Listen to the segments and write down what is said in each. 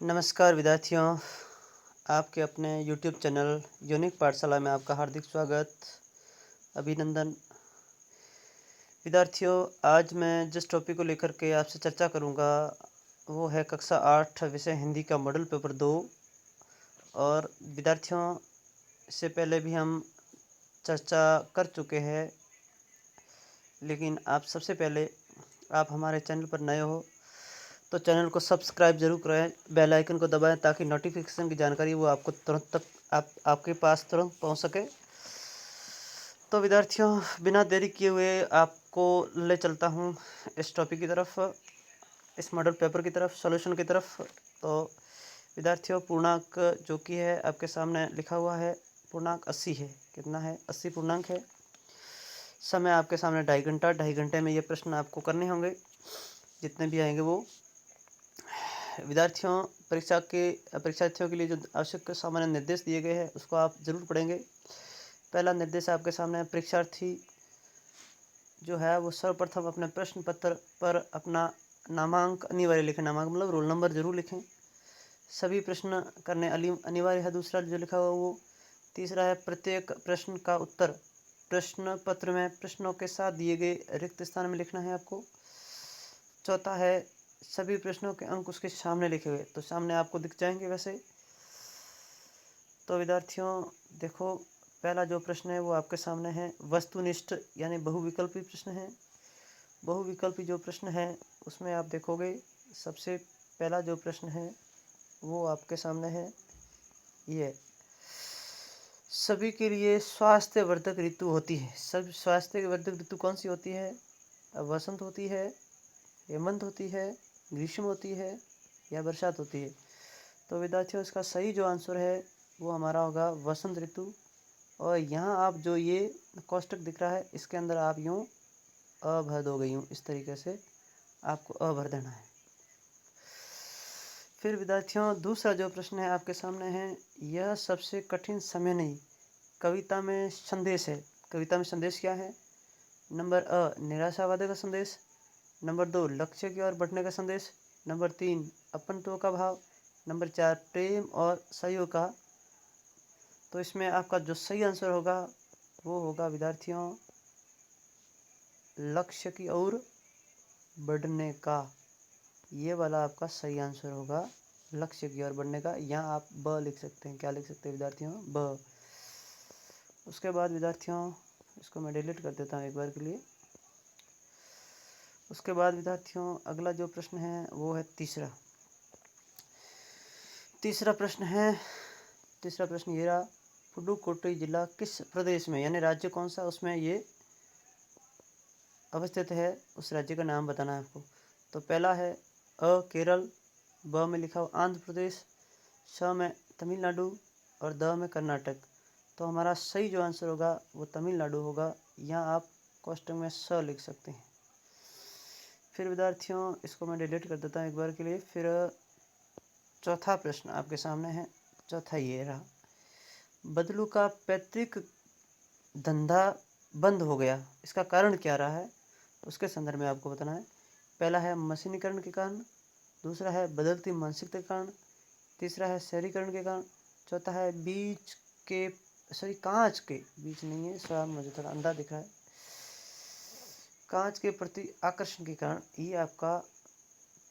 नमस्कार विद्यार्थियों, आपके अपने YouTube चैनल यूनिक पाठशाला में आपका हार्दिक स्वागत, अभिनंदन। विद्यार्थियों, आज मैं जिस टॉपिक को लेकर के आपसे चर्चा करूंगा वो है कक्षा 8 विषय हिंदी का मॉडल पेपर 2। और विद्यार्थियों, इससे पहले भी हम चर्चा कर चुके हैं, लेकिन आप सबसे पहले आप हमारे चैनल पर नए हो तो चैनल को सब्सक्राइब जरूर करें, बेल आइकन को दबाएं ताकि नोटिफिकेशन की जानकारी वो आपको तुरंत तक आपके पास तुरंत पहुंच सके। तो विद्यार्थियों, बिना देरी किए हुए आपको ले चलता हूं इस टॉपिक की तरफ, इस मॉडल पेपर की तरफ, सॉल्यूशन की तरफ। तो विद्यार्थियों, पूर्णांक जो कि है आपके सामने लिखा हुआ है, पूर्णांक 80 है। कितना है? 80 पूर्णांक है। समय आपके सामने 2.5 घंटा। 2.5 घंटे में ये प्रश्न आपको करने होंगे, जितने भी आएंगे वो। विद्यार्थियों, परीक्षार्थियों के लिए जो आवश्यक सामान्य निर्देश दिए गए हैं उसको आप जरूर पढ़ेंगे। पहला निर्देश आपके सामने, परीक्षार्थी जो है वो सर्वप्रथम अपने प्रश्न पत्र पर अपना नामांक अनिवार्य लिखें। नामांक मतलब रोल नंबर जरूर लिखें। सभी प्रश्न करने अनिवार्य है। दूसरा जो लिखा हुआ वो। तीसरा है, प्रत्येक प्रश्न का उत्तर प्रश्न पत्र में प्रश्नों के साथ दिए गए रिक्त स्थान में लिखना है आपको। चौथा है, सभी प्रश्नों के अंक उसके सामने लिखे हुए, तो सामने आपको दिख जाएंगे वैसे। तो विद्यार्थियों देखो, पहला जो प्रश्न है वो आपके सामने है, वस्तुनिष्ठ यानी बहुविकल्पी प्रश्न है। बहुविकल्पी जो प्रश्न है उसमें आप देखोगे, सबसे पहला जो प्रश्न है वो आपके सामने है ये, सभी के लिए स्वास्थ्यवर्धक ऋतु होती है। सब स्वास्थ्यवर्धक ऋतु कौन सी होती है? वसंत होती है, हेमंत होती है, ग्रीष्म होती है या बरसात होती है? तो विद्यार्थियों, इसका सही जो आंसर है वो हमारा होगा वसंत ऋतु। और यहाँ आप जो ये कोष्टक दिख रहा है इसके अंदर आप यूँ अ भर दोगे, यूँ इस तरीके से आपको अ भर देना है। फिर विद्यार्थियों, दूसरा जो प्रश्न है आपके सामने है, यह सबसे कठिन समय नहीं, कविता में संदेश है। कविता में संदेश क्या है? नंबर अ, निराशावादी का संदेश। नंबर 2, लक्ष्य की ओर बढ़ने का संदेश। नंबर 3, अपनत्व का भाव। नंबर 4, प्रेम और सहयोग का। तो इसमें आपका जो सही आंसर होगा वो होगा विद्यार्थियों, लक्ष्य की ओर बढ़ने का। ये वाला आपका सही आंसर होगा, लक्ष्य की ओर बढ़ने का। यहाँ आप ब लिख सकते हैं। क्या लिख सकते हैं विद्यार्थियों? ब। उसके बाद विद्यार्थियों, इसको मैं डिलीट कर देता हूँ एक बार के लिए। उसके बाद विद्यार्थियों, अगला जो प्रश्न है वो है तीसरा। तीसरा प्रश्न ये रहा, पुडुकोट्टई जिला किस प्रदेश में, यानी राज्य कौन सा उसमें ये अवस्थित है, उस राज्य का नाम बताना है आपको। तो पहला है अ केरल, ब में लिखा हुआ आंध्र प्रदेश, स में तमिलनाडु और द में कर्नाटक। तो हमारा सही जो आंसर होगा वो तमिलनाडु होगा। यहाँ आप क्वेश्चन में स लिख सकते हैं। फिर विद्यार्थियों, इसको मैं डिलीट कर देता हूँ एक बार के लिए। फिर चौथा प्रश्न आपके सामने है। चौथा ये रहा, बदलू का पैतृक धंधा बंद हो गया, इसका कारण क्या रहा है? उसके संदर्भ में आपको बताना है। पहला है मशीनीकरण के कारण, दूसरा है बदलती मानसिकता के कारण, तीसरा है शहरीकरण के कारण, चौथा है कांच के बीच नहीं है, सर मुझे थोड़ा अंधा दिख रहा है, कांच के प्रति आकर्षण के कारण। ये आपका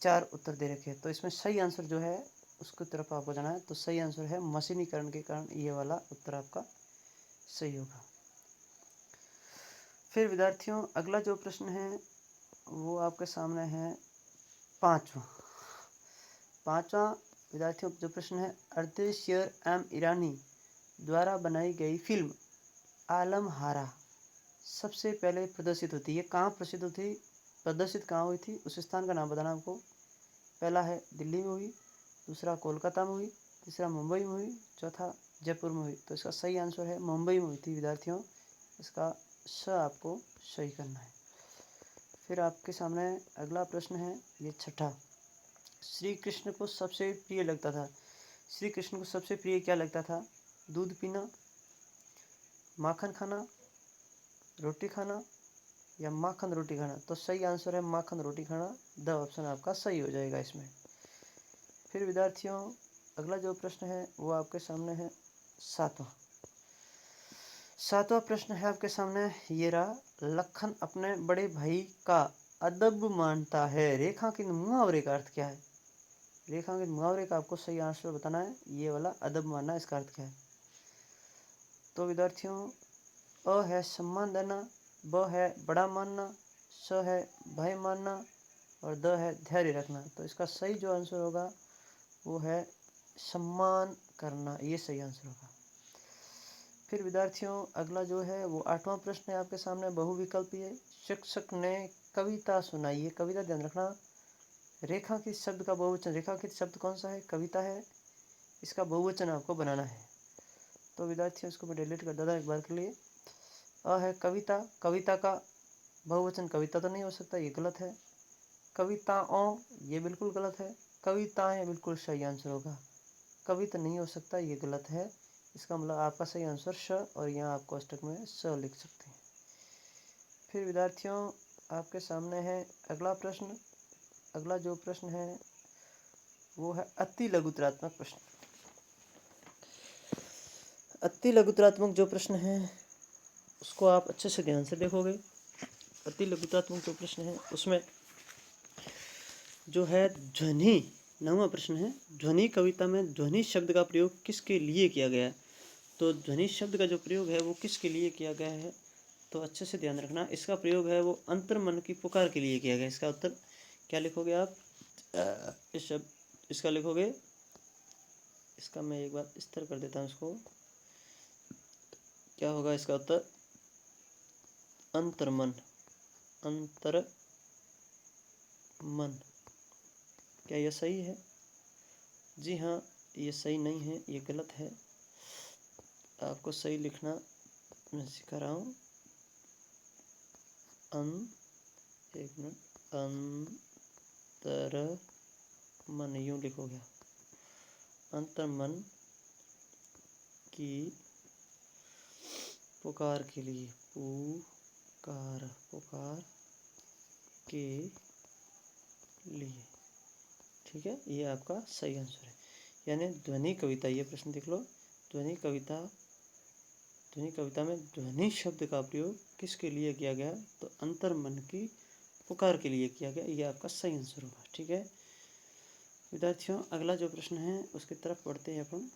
4 उत्तर दे रखे हैं। तो इसमें सही आंसर जो है उसकी तरफ आपको जाना है। तो सही आंसर है मशीनीकरण के कारण, ये वाला उत्तर आपका सही होगा। फिर विद्यार्थियों, अगला जो प्रश्न है वो आपके सामने है पांचवा विद्यार्थियों जो प्रश्न है, अर्देशीर एम ईरानी द्वारा बनाई गई फिल्म आलम हारा सबसे पहले प्रदर्शित होती है, कहाँ प्रदर्शित कहाँ हुई थी, उस स्थान का नाम बताना आपको। पहला है दिल्ली में हुई, दूसरा कोलकाता में हुई, तीसरा मुंबई में हुई, चौथा जयपुर में हुई। तो इसका सही आंसर है मुंबई में हुई थी विद्यार्थियों। इसका स आपको सही करना है। फिर आपके सामने अगला प्रश्न है, ये छठा, श्री कृष्ण को सबसे प्रिय लगता था। श्री कृष्ण को सबसे प्रिय क्या लगता था? दूध पीना, माखन खाना, रोटी खाना या माखन रोटी खाना? तो सही आंसर है माखन रोटी खाना। द ऑप्शन आपका सही हो जाएगा इसमें। फिर विद्यार्थियों अगला जो प्रश्न है वो आपके सामने है सातवां प्रश्न है आपके सामने ये रहा। लखन अपने बड़े भाई का अदब मानता है। रेखांकित मुहावरे का अर्थ क्या है? रेखांकित मुहावरे का आपको सही आंसर बताना है। ये वाला अदब मानना, इसका अर्थ क्या है? तो विद्यार्थियों अ है सम्मान देना, ब है बड़ा मानना, स है भाई मानना और द है धैर्य रखना। तो इसका सही जो आंसर होगा वो है सम्मान करना, ये सही आंसर होगा। फिर विद्यार्थियों अगला जो है वो आठवां प्रश्न है आपके सामने, बहुविकल्पी है। शिक्षक ने कविता सुनाई है। कविता ध्यान रखना, रेखांकित शब्द का बहुवचन, रेखांकित शब्द कौन सा है? कविता है। इसका बहुवचन आपको बनाना है। तो विद्यार्थियों इसको मैं डिलीट कर देता एक बार के लिए। अ है कविता, कविता का बहुवचन कविता तो नहीं हो सकता, ये गलत है। कविताओं, ये बिल्कुल गलत है। कविताएं बिल्कुल सही आंसर होगा। कविता नहीं हो सकता, ये गलत है। इसका मतलब आपका सही आंसर श, और यहाँ आप कोष्टक में स लिख सकते हैं। फिर विद्यार्थियों आपके सामने है अगला प्रश्न। अगला जो प्रश्न है वो है अति लघुतरात्मक प्रश्न। अति लघुतरात्मक जो प्रश्न है उसको आप अच्छे से ध्यान से देखोगे। अति लघुतरात्मक जो प्रश्न है उसमें जो है ध्वनि, 9वां प्रश्न है, ध्वनि कविता में ध्वनि शब्द का प्रयोग किसके लिए किया गया है? तो ध्वनि शब्द का जो प्रयोग है वो किसके लिए किया गया है? तो अच्छे से ध्यान रखना, इसका प्रयोग है वो अंतर्मन की पुकार के लिए किया गया। इसका उत्तर क्या लिखोगे आप? इस शब्द, इसका लिखोगे, इसका मैं एक बार स्थिर कर देता हूँ इसको। क्या होगा इसका उत्तर? अंतर्मन, अंतर्मन। क्या यह सही है? जी हाँ, ये सही नहीं है, ये गलत है। आपको सही लिखना मैं सिखा रहा हूँ। एक मिनट, अंतर्मन यूँ लिखोगे, अंतर्मन की पुकार के लिए, पुकार के लिए। ठीक है, ये आपका सही आंसर है। यानी ध्वनि कविता, ये प्रश्न देख लो, ध्वनि कविता में ध्वनि शब्द का प्रयोग किसके लिए किया गया? तो अंतर्मन की पुकार के लिए किया गया, ये आपका सही आंसर होगा। ठीक है विद्यार्थियों, अगला जो प्रश्न है उसकी तरफ बढ़ते हैं अपन।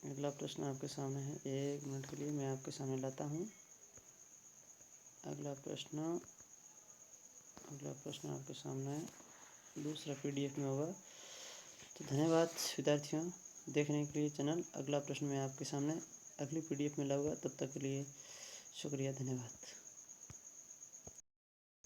अगला प्रश्न आपके सामने है, एक मिनट के लिए मैं आपके सामने लाता हूँ। अगला प्रश्न आपके सामने है, दूसरा PDF में होगा। तो धन्यवाद विद्यार्थियों देखने के लिए चैनल। अगला प्रश्न मैं आपके सामने अगली PDF में लाऊंगा, तब तक के लिए शुक्रिया, धन्यवाद।